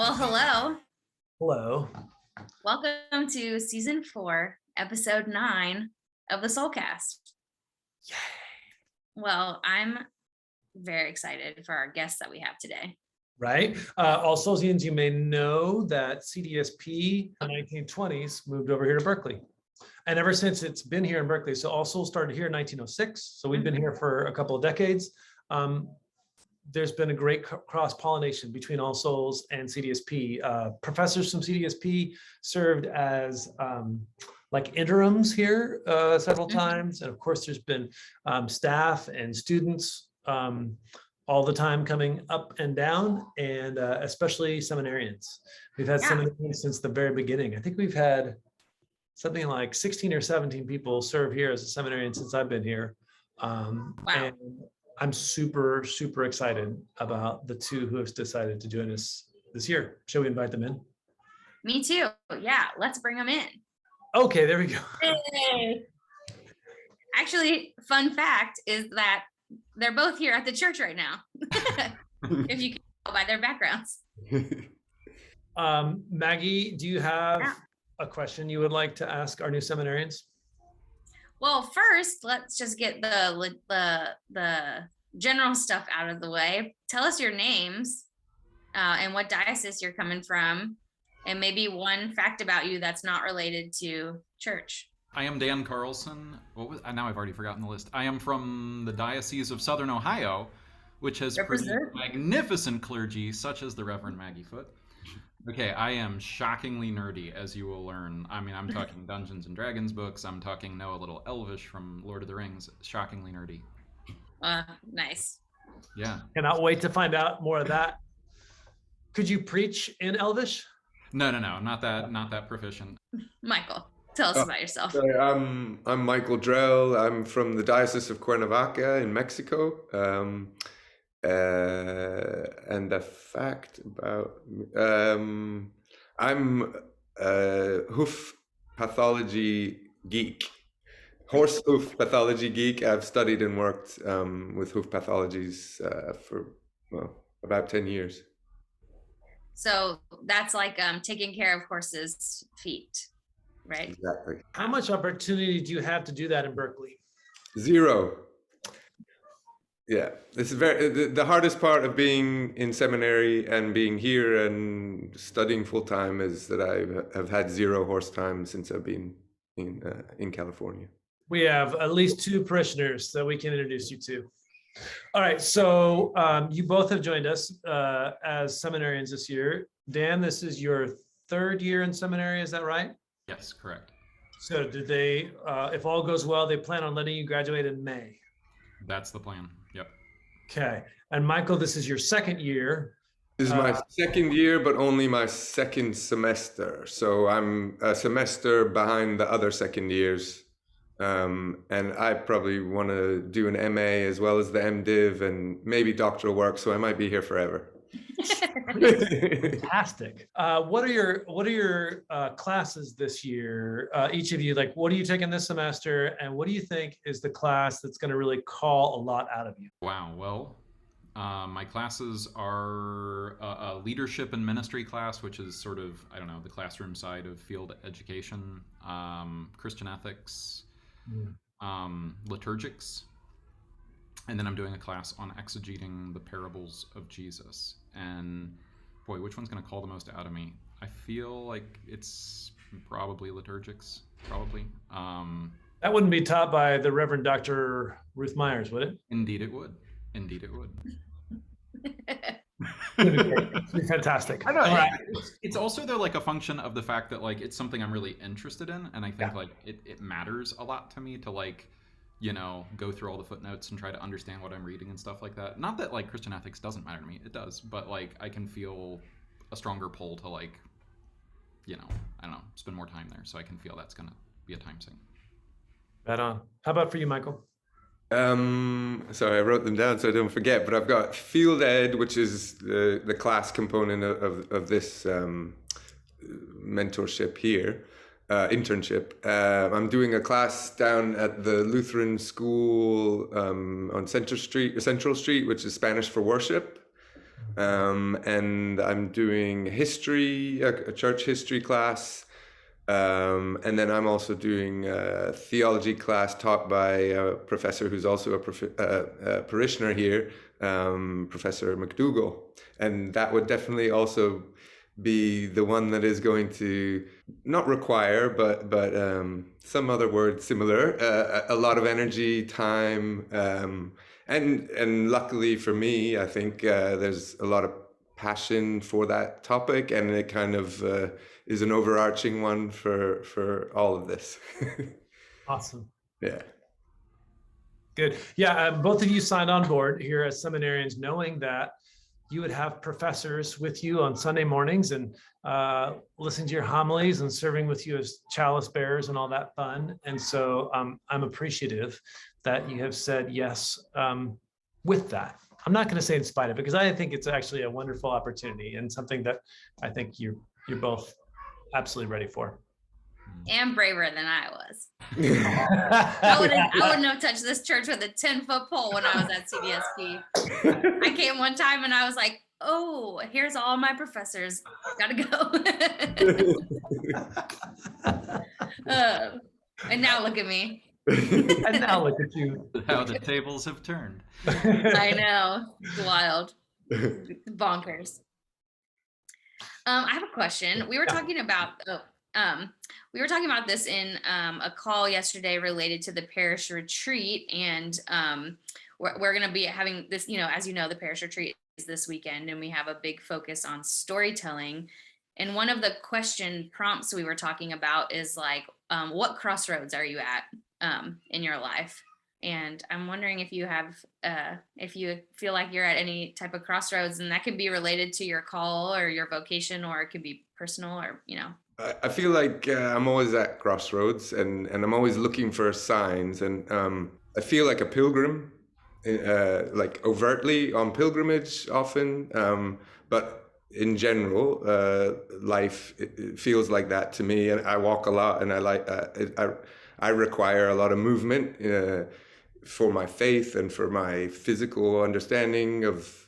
Well, hello. Hello. Welcome to season 4, episode 9 of the Soulcast. Yay. Well, I'm very excited for our guests that we have today. Right. All Soulsians, you may know that CDSP in the 1920s moved over here to Berkeley. And ever since it's been here in Berkeley, so All Souls started here in 1906. So we've been here for a couple of decades. There's been a great cross-pollination between All Souls and CDSP. Professors from CDSP served as like interims here several times. And of course, there's been staff and students all the time coming up and down, and especially seminarians. We've had seminarians since the very beginning. I think we've had something like 16 or 17 people serve here as a seminarian since I've been here. And I'm super, super excited about the two who have decided to join us this year. Shall we invite them in? Me too. Yeah, let's bring them in. Okay, there we go. Hey. Actually, fun fact is that they're both here at the church right now, if you can tell by their backgrounds. Maggie, do you have a question you would like to ask our new seminarians? Well, first, let's just get the general stuff out of the way. Tell us your names and what diocese you're coming from, and maybe one fact about you that's not related to church. I am Dan Carlson. Now I've already forgotten the list. I am from the Diocese of Southern Ohio, which has produced magnificent clergy, such as the Reverend Maggie Foote. Okay, I am shockingly nerdy, as you will learn. I mean, I'm talking Dungeons and Dragons books. I'm talking Know a Little Elvish from Lord of the Rings. Shockingly nerdy. Nice. Yeah. Cannot wait to find out more of that. Could you preach in Elvish? No, not that proficient. Michael, tell us about yourself. Sorry, I'm Michael Drell. I'm from the Diocese of Cuernavaca in Mexico. And a fact about I'm a hoof pathology geek, horse hoof pathology geek. I've studied and worked with hoof pathologies for about 10 years. So that's like taking care of horses' feet, right? Exactly. How much opportunity do you have to do that in Berkeley? Zero. Yeah, this is the hardest part of being in seminary and being here and studying full time is that I have had zero horse time since I've been in California. We have at least 2 parishioners that we can introduce you to. All right, so you both have joined us as seminarians this year. Dan, this is your 3rd year in seminary, is that right? Yes, correct. So did they, if all goes well, they plan on letting you graduate in May? That's the plan. Yep. Okay. And Michael, this is your 2nd year. This is my 2nd year, but only my 2nd semester. So I'm a semester behind the other 2nd years. And I probably want to do an MA as well as the MDiv and maybe doctoral work. So I might be here forever. Fantastic. What are your classes this year? Each of you, like, what are you taking this semester, and what do you think is the class that's going to really call a lot out of you? Wow. Well, my classes are a leadership and ministry class, which is sort of, I don't know, the classroom side of field education, Christian ethics, liturgics. And then I'm doing a class on exegeting the parables of Jesus. And boy, which one's going to call the most out of me? I feel like it's probably liturgics, probably. That wouldn't be taught by the Reverend Dr. Ruth Myers, would it? Indeed it would. Indeed it would. Fantastic. I know. Right. It's also though like a function of the fact that like it's something I'm really interested in, and I think like it matters a lot to me to like, you know, go through all the footnotes and try to understand what I'm reading and stuff like that. Not that like Christian ethics doesn't matter to me, it does, but like I can feel a stronger pull to like, you know, I don't know, spend more time there, so I can feel that's gonna be a time sink. Right on. How about for you, Michael? Sorry, I wrote them down so I don't forget, but I've got field ed, which is the class component of this mentorship here. Internship. I'm doing a class down at the Lutheran school on Central Street, which is Spanish for worship. and I'm doing history, a church history class. And then I'm also doing a theology class taught by a professor who's also a parishioner here, Professor McDougall. And that would definitely also be the one that is going to not require, but some other word similar, a lot of energy, time, and luckily for me, I think there's a lot of passion for that topic, and it kind of is an overarching one for all of this. Awesome. Yeah. Good. Yeah, both of you signed on board here as seminarians, knowing that you would have professors with you on Sunday mornings and listening to your homilies and serving with you as chalice bearers and all that fun. And so I'm appreciative that you have said yes with that. I'm not going to say in spite of it, because I think it's actually a wonderful opportunity and something that I think you're both absolutely ready for. And braver than I was. I wouldn't have touched this church with a 10-foot pole when I was at CDSP. I came one time and I was like, oh, here's all my professors. Gotta go. And now look at me. And now look at you. How the tables have turned. I know. It's wild. Bonkers. I have a question. We were talking about this in a call yesterday related to the parish retreat, and we're going to be having this, as you know, the parish retreat is this weekend, and we have a big focus on storytelling. And one of the question prompts we were talking about is like, what crossroads are you at in your life? And I'm wondering if you have, if you feel like you're at any type of crossroads, and that could be related to your call or your vocation, or it could be personal, or, I feel like I'm always at crossroads, and I'm always looking for signs. And I feel like a pilgrim, like overtly on pilgrimage often. But in general, life, it feels like that to me. And I walk a lot, and I require a lot of movement for my faith and for my physical understanding of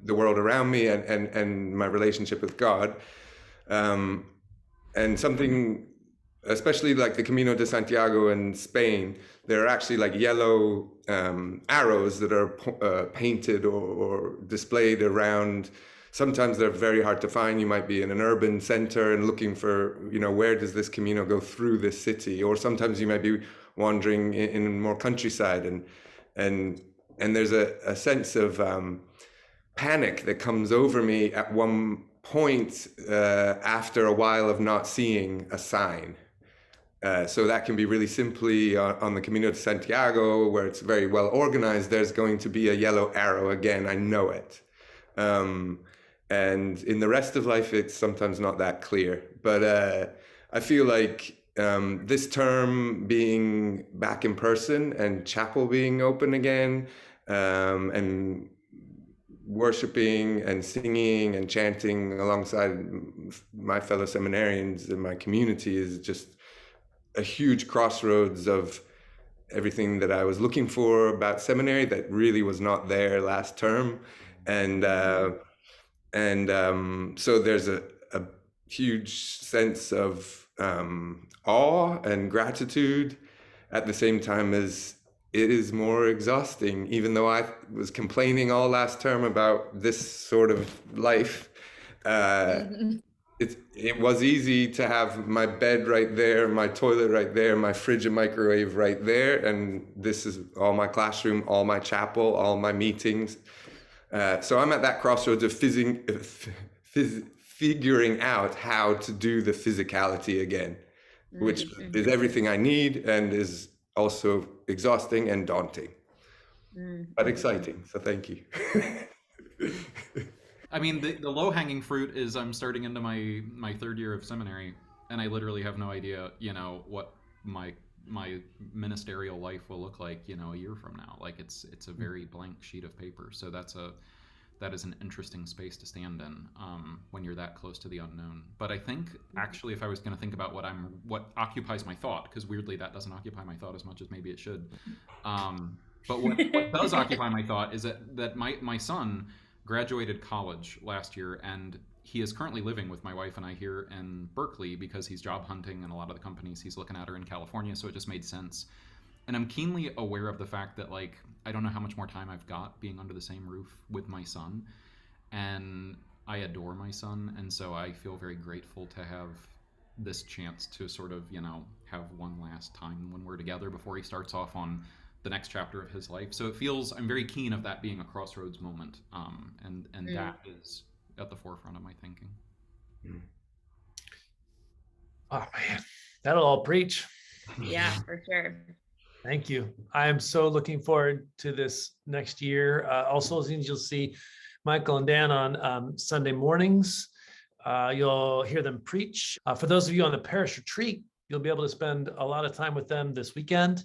the world around me and my relationship with God. And something, especially like the Camino de Santiago in Spain, there are actually like yellow arrows that are painted or displayed around. Sometimes they're very hard to find. You might be in an urban center and looking for, where does this Camino go through this city? Or sometimes you might be wandering in more countryside, and there's a sense of panic that comes over me at one point after a while of not seeing a sign. So that can be really simply on the Camino de Santiago, where it's very well organized. There's going to be a yellow arrow again. I know it. And in the rest of life, it's sometimes not that clear. But I feel like this term being back in person and chapel being open again, and worshiping and singing and chanting alongside my fellow seminarians in my community is just a huge crossroads of everything that I was looking for about seminary that really was not there last term. And so there's a huge sense of awe and gratitude at the same time as it is more exhausting. Even though I was complaining all last term about this sort of life, it was easy to have my bed right there, my toilet right there, my fridge and microwave right there, and this is all my classroom, all my chapel, all my meetings. So I'm at that crossroads of figuring out how to do the physicality again, which is everything I need and is also exhausting and daunting, but exciting. So thank you. I mean, the low-hanging fruit is I'm starting into my third year of seminary, and I literally have no idea, what my ministerial life will look like, a year from now. Like it's a very blank sheet of paper. So that is an interesting space to stand in when you're that close to the unknown. But I think actually, if I was going to think about what occupies my thought, because weirdly that doesn't occupy my thought as much as maybe it should. But what does occupy my thought is that my son graduated college last year, and he is currently living with my wife and I here in Berkeley because he's job hunting, and a lot of the companies he's looking at are in California, so it just made sense. And I'm keenly aware of the fact that, like, I don't know how much more time I've got being under the same roof with my son, and I adore my son, and so I feel very grateful to have this chance to sort of, you know, have one last time when we're together before he starts off on the next chapter of his life. So it feels, I'm very keen of that being a crossroads moment, and that is at the forefront of my thinking. Oh man, that'll all preach. Yeah, for sure. Thank you. I am so looking forward to this next year. Also, you'll see Michael and Dan on Sunday mornings. You'll hear them preach. For those of you on the parish retreat, you'll be able to spend a lot of time with them this weekend.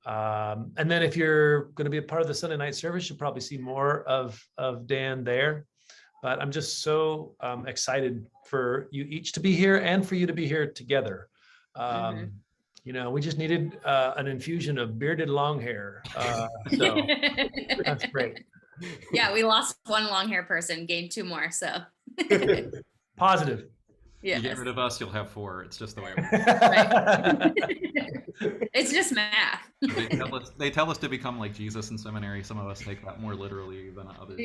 And then if you're going to be a part of the Sunday night service, you'll probably see more of Dan there. But I'm just so excited for you each to be here and for you to be here together. You know, we just needed an infusion of bearded long hair. So that's great. Yeah, we lost one long hair person, gained 2 more. So Positive. yeah, You get rid of us, you'll have 4. It's just the way it works. It's just math. They tell us to become like Jesus in seminary. Some of us take that more literally than others.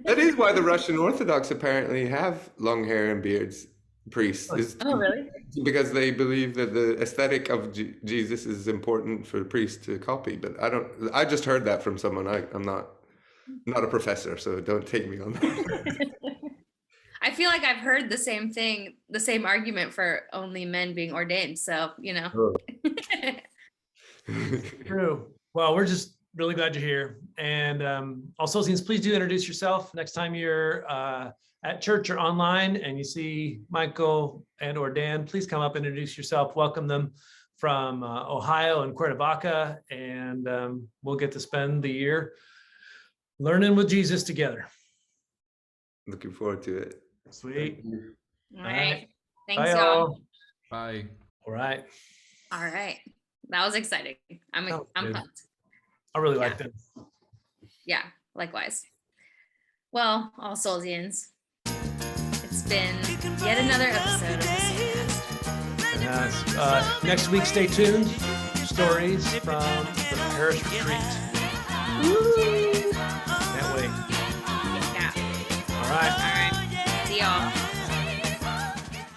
That is why the Russian Orthodox apparently have long hair and beards, priests. Oh, really? Because they believe that the aesthetic of Jesus is important for the priest to copy. But I just heard that from someone. I'm not a professor, so don't take me on that. I feel like I've heard the same thing, the same argument for only men being ordained. So, you know. True. Well, we're just really glad you're here. And also, please do introduce yourself next time you're at church or online and you see Michael and or Dan. Please come up and introduce yourself. Welcome them from Ohio and Cuernavaca, and we'll get to spend the year learning with Jesus together. Looking forward to it. Sweet. All right. Thanks, Bye, y'all. y'all. Bye. All right. All right. That was exciting. I'm good. pumped. I really like them. Yeah, likewise. Well, all Soulsians, it's been yet another episode of the Soulcast. Next week, stay tuned. Stories from the parish retreat. Woo!